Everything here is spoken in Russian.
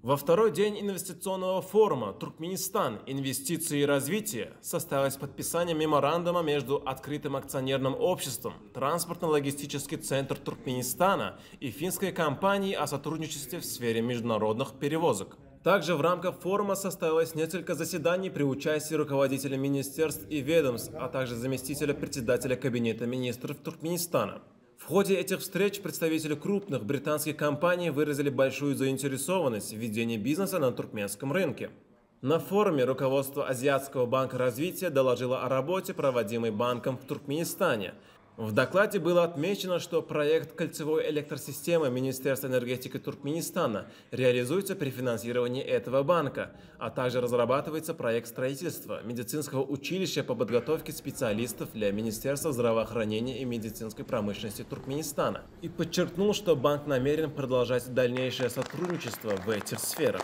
Во второй день инвестиционного форума «Туркменистан. Инвестиции и развитие» состоялось подписание меморандума между Открытым акционерным обществом «Транспортно-логистический центр Туркменистана» и финской компанией о сотрудничестве в сфере международных перевозок. Также в рамках форума состоялось несколько заседаний при участии руководителей министерств и ведомств, а также заместителя председателя Кабинета министров Туркменистана. В ходе этих встреч представители крупных британских компаний выразили большую заинтересованность в ведении бизнеса на туркменском рынке. На форуме руководство Азиатского банка развития доложило о работе, проводимой банком в Туркменистане. В докладе было отмечено, что проект кольцевой электросистемы Министерства энергетики Туркменистана реализуется при финансировании этого банка, а также разрабатывается проект строительства медицинского училища по подготовке специалистов для Министерства здравоохранения и медицинской промышленности Туркменистана. И подчеркнул, что банк намерен продолжать дальнейшее сотрудничество в этих сферах.